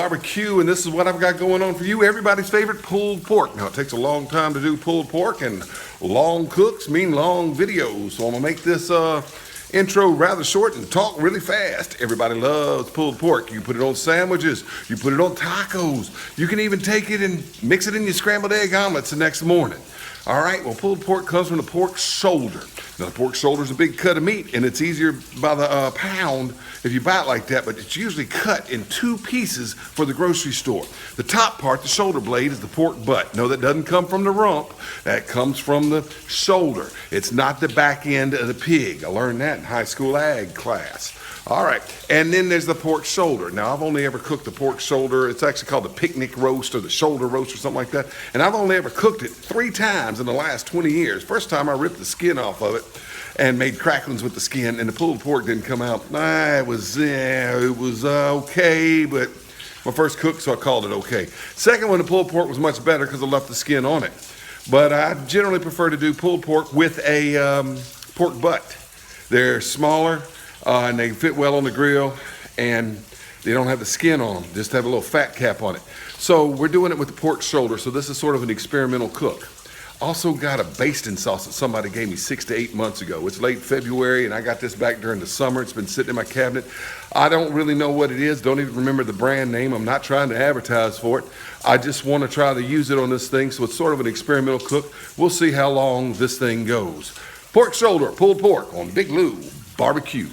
barbecue, and this is what I've got going on for you. Everybody's favorite pulled pork. Now, it takes a long time to do pulled pork, and long cooks mean long videos. So I'm gonna make this intro rather short and talk really fast. Everybody loves pulled pork. You put it on sandwiches, you put it on tacos. You can even take it and mix it in your scrambled egg omelets the next morning. All right, well, pulled pork comes from the pork shoulder. Now, the pork shoulder is a big cut of meat, and it's easier by the pound if you buy it like that, but it's usually cut in two pieces for the grocery store. The top part, the shoulder blade, is the pork butt. No, that doesn't come from the rump. That comes from the shoulder. It's not the back end of the pig. I learned that in high school ag class. All right, and then there's the pork shoulder. Now, I've only ever cooked the pork shoulder. It's actually called the picnic roast or the shoulder roast or something like that. And I've only ever cooked it 3 times in the last 20 years. First time I ripped the skin off of it and made cracklings with the skin, and the pulled pork didn't come out. It was okay, but my first cook, so I called it okay. Second one, the pulled pork was much better because I left the skin on it. But I generally prefer to do pulled pork with a pork butt. They're smaller. And they fit well on the grill, and they don't have the skin on them, just have a little fat cap on it. So we're doing it with the pork shoulder, so this is sort of an experimental cook. Also got a basting sauce that somebody gave me 6 to 8 months ago. It's late February, and I got this back during the summer. It's been sitting in my cabinet. I don't really know what it is, don't even remember the brand name. I'm not trying to advertise for it. I just want to try to use it on this thing, so it's sort of an experimental cook. We'll see how long this thing goes. Pork shoulder, pulled pork on Big Lou Barbecue.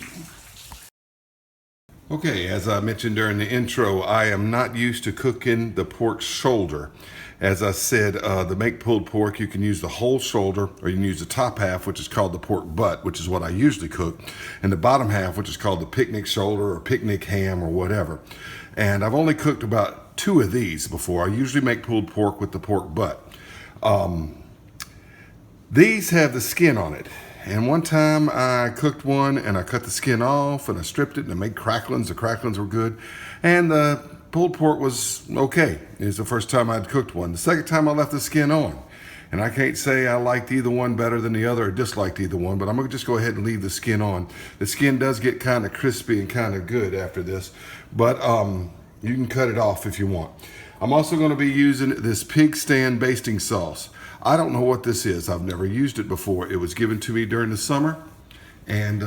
Okay, as I mentioned during the intro, I am not used to cooking the pork shoulder. As I said, to make pulled pork, you can use the whole shoulder, or you can use the top half, which is called the pork butt, which is what I usually cook, and the bottom half, which is called the picnic shoulder or picnic ham or whatever. And I've only cooked about 2 of these before. I usually make pulled pork with the pork butt. These have the skin on it. And one time I cooked one and I cut the skin off and I stripped it and I made cracklings. The cracklings were good. And the pulled pork was okay. It was the first time I'd cooked one. The second time I left the skin on. And I can't say I liked either one better than the other or disliked either one, but I'm gonna just go ahead and leave the skin on. The skin does get kind of crispy and kind of good after this, but you can cut it off if you want. I'm also gonna be using this pig stand basting sauce. I don't know what this is. I've never used it before. It was given to me during the summer, and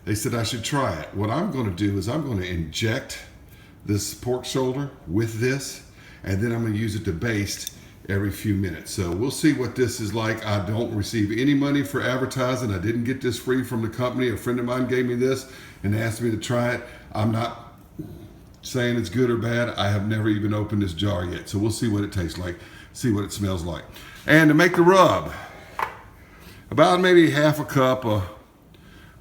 they said I should try it. What I'm going to do is I'm going to inject this pork shoulder with this, and then I'm going to use it to baste every few minutes. So we'll see what this is like. I don't receive any money for advertising. I didn't get this free from the company. A friend of mine gave me this and asked me to try it. I'm not saying it's good or bad. I have never even opened this jar yet. So we'll see what it tastes like. See what it smells like. And to make the rub, about maybe half a cup of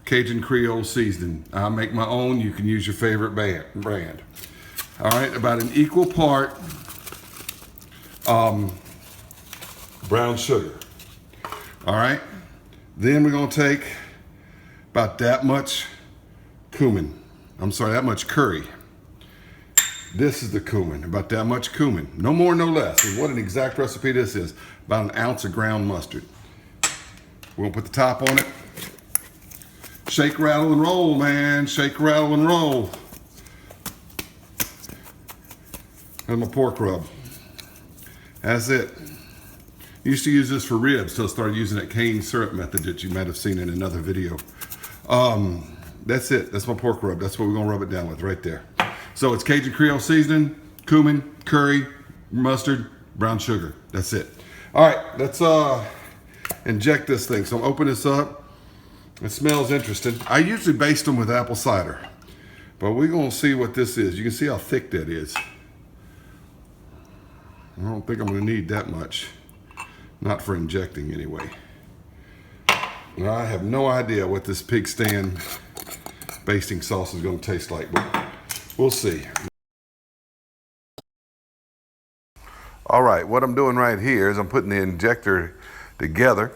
Cajun Creole seasoning. I make my own. You can use your favorite brand. All right, about an equal part brown sugar. All right, then we're gonna take about that much cumin. I'm sorry, that much curry. This is the cumin, about that much cumin. No more, no less. And what an exact recipe this is. About an ounce of ground mustard. We're gonna put the top on it. Shake, rattle, and roll, man. Shake, rattle, and roll. And my pork rub. That's it. Used to use this for ribs till I started using that cane syrup method that you might have seen in another video. That's it. That's my pork rub. That's what we're gonna rub it down with right there. So it's Cajun Creole seasoning, cumin, curry, mustard, brown sugar. That's it. All right, let's inject this thing. So I'm open this up. It smells interesting. I usually baste them with apple cider, but we're gonna see what this is. You can see how thick that is. I don't think I'm gonna need that much. Not for injecting anyway. Now, I have no idea what this pig stand basting sauce is gonna taste like, but we'll see. All right, what I'm doing right here is I'm putting the injector together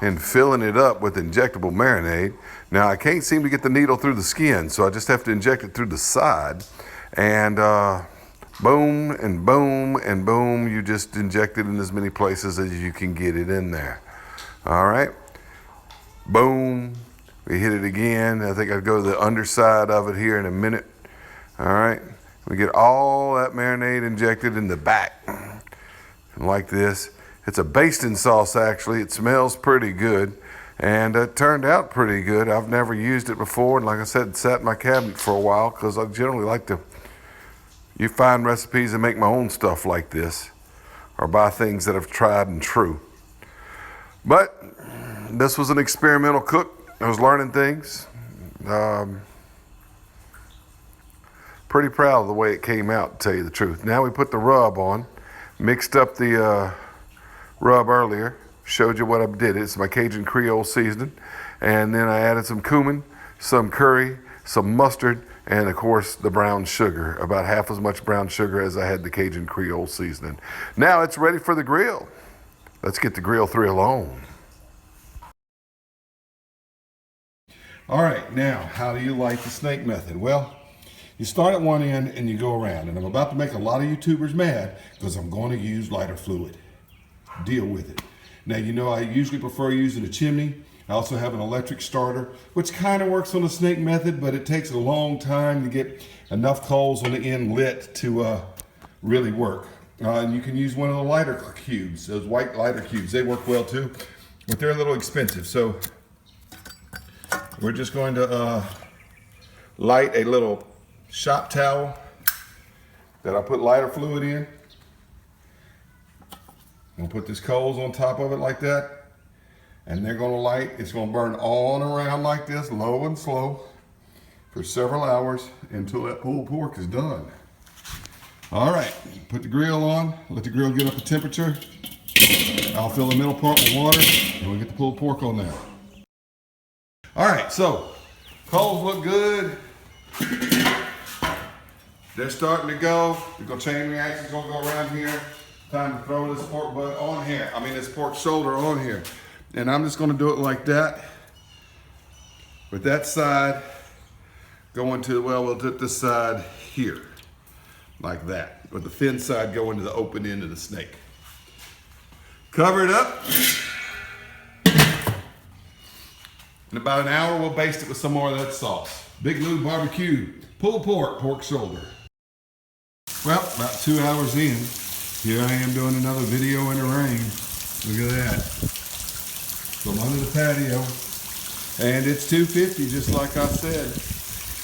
and filling it up with injectable marinade. Now, I can't seem to get the needle through the skin, so I just have to inject it through the side. And boom, and boom, and boom, you just inject it in as many places as you can get it in there. All right, boom, we hit it again. I think I'll go to the underside of it here in a minute. All right, We get all that marinade injected in the back. And like this. It's a basting sauce actually. It smells pretty good. And it turned out pretty good. I've never used it before. And like I said, it sat in my cabinet for a while because I generally like to find recipes and make my own stuff like this. Or buy things that I've tried and true. But this was an experimental cook. I was learning things. Pretty proud of the way it came out, to tell you the truth. Now we put the rub on. Mixed up the rub earlier. Showed you what I did. It's my Cajun Creole seasoning. And then I added some cumin, some curry, some mustard, and of course the brown sugar. About half as much brown sugar as I had the Cajun Creole seasoning. Now it's ready for the grill. Let's get the grill thrill on. All right, now, how do you like the snake method? Well, you start at one end and you go around. And I'm about to make a lot of YouTubers mad because I'm going to use lighter fluid. Deal with it. Now, you know I usually prefer using a chimney. I also have an electric starter, which kind of works on the snake method, but it takes a long time to get enough coals on the end lit to really work. And you can use one of the lighter cubes, those white lighter cubes. They work well too, but they're a little expensive. So we're just going to light a little shop towel that I put lighter fluid in. We'll put this coals on top of it like that. And they're gonna light, it's gonna burn on around like this, low and slow, for several hours until that pulled pork is done. All right, put the grill on, let the grill get up to temperature. I'll fill the middle part with water, and we'll get the pulled pork on there. All right, so, coals look good. They're starting to go. The chain reaction's gonna go around here. Time to throw this pork butt on here. This pork shoulder on here. And I'm just gonna do it like that. With that side going to, well, we'll do this side here. Like that. With the thin side going to the open end of the snake. Cover it up. In about an hour, we'll baste it with some more of that sauce. Big Lou barbecue, pulled pork, pork shoulder. Well, about 2 hours in, here I am doing another video in the rain. Look at that. From under the patio. And it's 250, just like I said.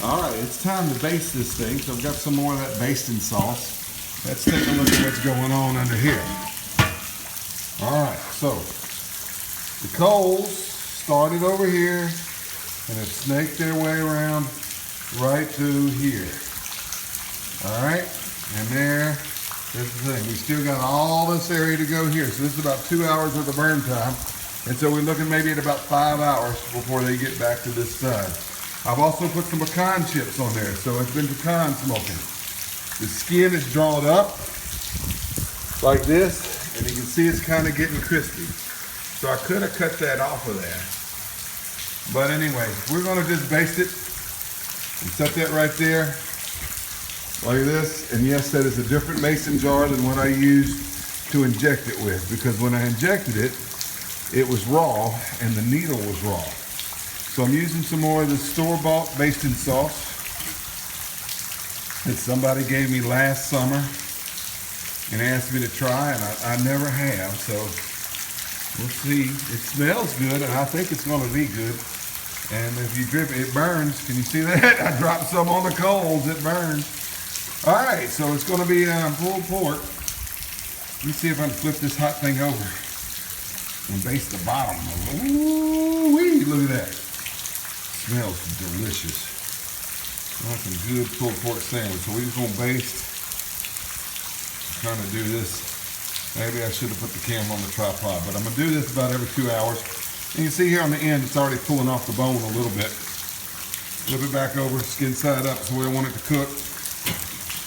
All right, it's time to baste this thing. So I've got some more of that basting sauce. Let's take a look at what's going on under here. All right, so the coals started over here and have snaked their way around right to here. All right, and there's the thing. We still got all this area to go here. So this is about 2 hours worth of burn time. And so we're looking maybe at about 5 hours before they get back to this side. I've also put some pecan chips on there, so it's been pecan smoking. The skin is drawn up like this, and you can see it's kind of getting crispy. So I could have cut that off of there. But anyway, we're gonna just baste it and set that right there like this. And yes, that is a different mason jar than what I used to inject it with, because when I injected it, it was raw and the needle was raw. So I'm using some more of the store-bought basting sauce that somebody gave me last summer and asked me to try, and I never have, so we'll see. It smells good, and I think it's gonna be good. And if you drip it, it burns. Can you see that? I dropped some on the coals, it burns. All right, so it's gonna be pulled pork. Let me see if I can flip this hot thing over and baste the bottom. Ooh-wee, look at that. Smells delicious. That's some good pulled pork sandwich. So we're just gonna baste. I'm trying to do this. Maybe I should have put the camera on the tripod, but I'm gonna do this about every 2 hours. And you see here on the end, it's already pulling off the bone a little bit. Flip it back over, skin side up, so we don't want it to cook.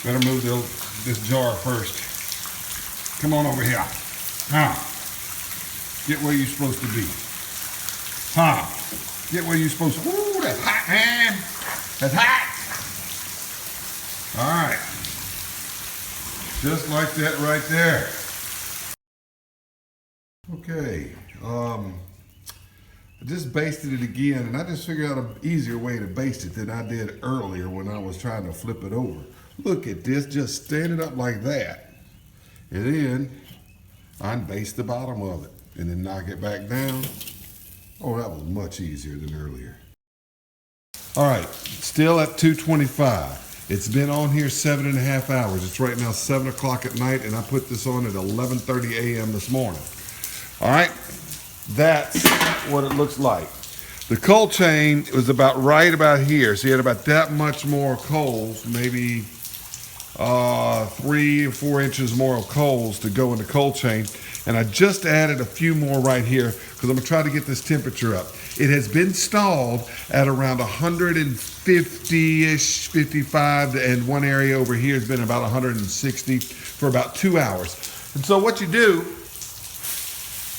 Better move this jar first. Come on over here. Get where you're supposed to be. Get where you're supposed to. Ooh, that's hot, man. That's hot. All right. Just like that right there. Okay. I just basted it again, and I just figured out an easier way to baste it than I did earlier when I was trying to flip it over. Look at this, just stand it up like that. And then unbaste the bottom of it and then knock it back down. Oh, that was much easier than earlier. All right, still at 225. It's been on here 7.5 hours. It's right now 7 o'clock at night, and I put this on at 11:30 a.m. this morning. All right, that's what it looks like. The coal chain was right about here. So you had about that much more coals, maybe 3 or 4 inches more of coals to go in the coal chain. And I just added a few more right here because I'm gonna try to get this temperature up. It has been stalled at around 150-ish, 55, and one area over here has been about 160 for about 2 hours. And so what you do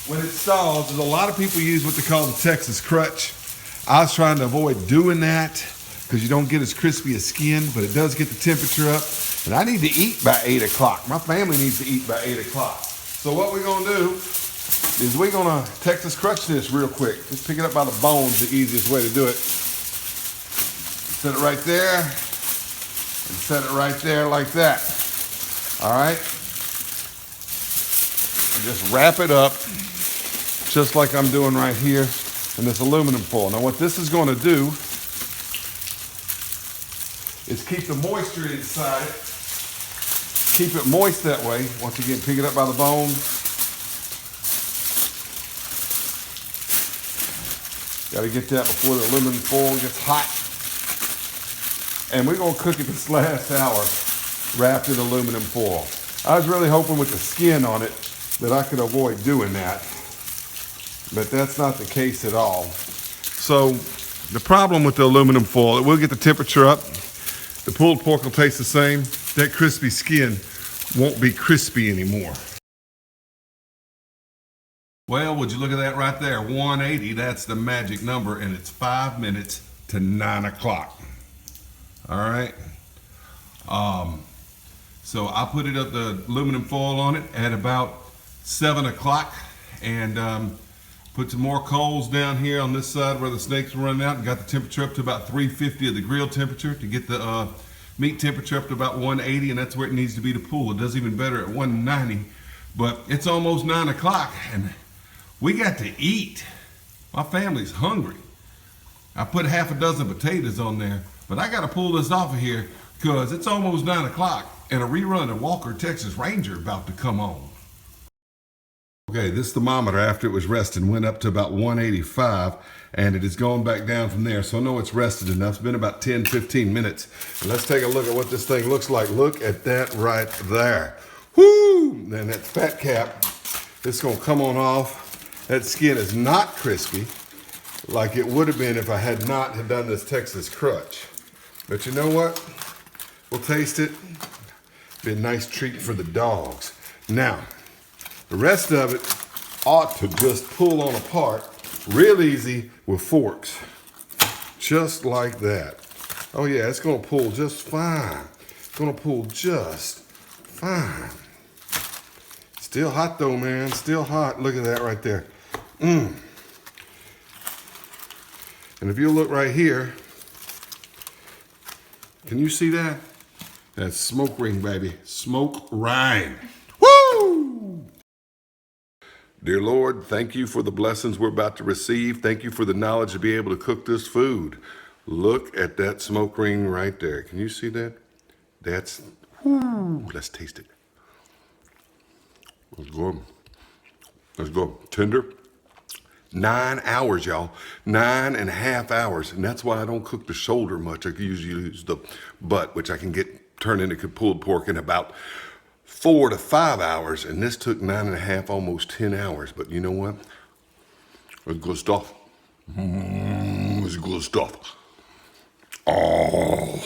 when it stalls is a lot of people use what they call the Texas crutch. I was trying to avoid doing that because you don't get as crispy a skin, but it does get the temperature up. And I need to eat by 8 o'clock. My family needs to eat by 8 o'clock. So what we're gonna do is we're gonna Texas crutch this real quick. Just pick it up by the bones, the easiest way to do it. Set it right there, and set it right there like that. All right? And just wrap it up, just like I'm doing right here in this aluminum foil. Now what this is gonna do is keep the moisture inside it. Keep it moist that way. Once again, pick it up by the bone. Got to get that before the aluminum foil gets hot. And we're gonna cook it this last hour wrapped in aluminum foil. I was really hoping with the skin on it that I could avoid doing that, but that's not the case at all. So the problem with the aluminum foil, it will get the temperature up. The pulled pork will taste the same. That crispy skin won't be crispy anymore. Well, would you look at that right there? 180, that's the magic number, and it's 5 minutes to 9 o'clock. All right. So I put it up the aluminum foil on it at about 7 o'clock, and put some more coals down here on this side where the snakes were running out, and got the temperature up to about 350 of the grill temperature to get the meat temperature up to about 180, and that's where it needs to be to pull. It does even better at 190, but it's almost 9 o'clock, and we got to eat. My family's hungry. I put half a dozen potatoes on there, but I got to pull this off of here because it's almost 9 o'clock, and a rerun of Walker, Texas Ranger about to come on. Okay, this thermometer, after it was resting, went up to about 185, and it has gone back down from there. So I know it's rested enough. It's been about 10, 15 minutes. And let's take a look at what this thing looks like. Look at that right there. Whoo! And that fat cap, it's gonna come on off. That skin is not crispy like it would have been if I had not had done this Texas crutch. But you know what? We'll taste it. Be a nice treat for the dogs. Now, the rest of it ought to just pull on apart real easy with forks. Just like that. Oh yeah, it's gonna pull just fine. It's gonna pull just fine. Still hot though, man, still hot. Look at that right there. And if you look right here, can you see that? That's smoke ring, baby, smoke ring. Woo! Dear Lord, thank you for the blessings we're about to receive. Thank you for the knowledge to be able to cook this food. Look at that smoke ring right there. Can you see that? That's, whoo, let's taste it. Let's go. Let's go. Tender. 9 hours, y'all. 9.5 hours. And that's why I don't cook the shoulder much. I usually use the butt, which I can get turned into pulled pork in about 4 to 5 hours. And this took 9.5, almost 10 hours. But you know what? It's good stuff. It's good stuff. Oh.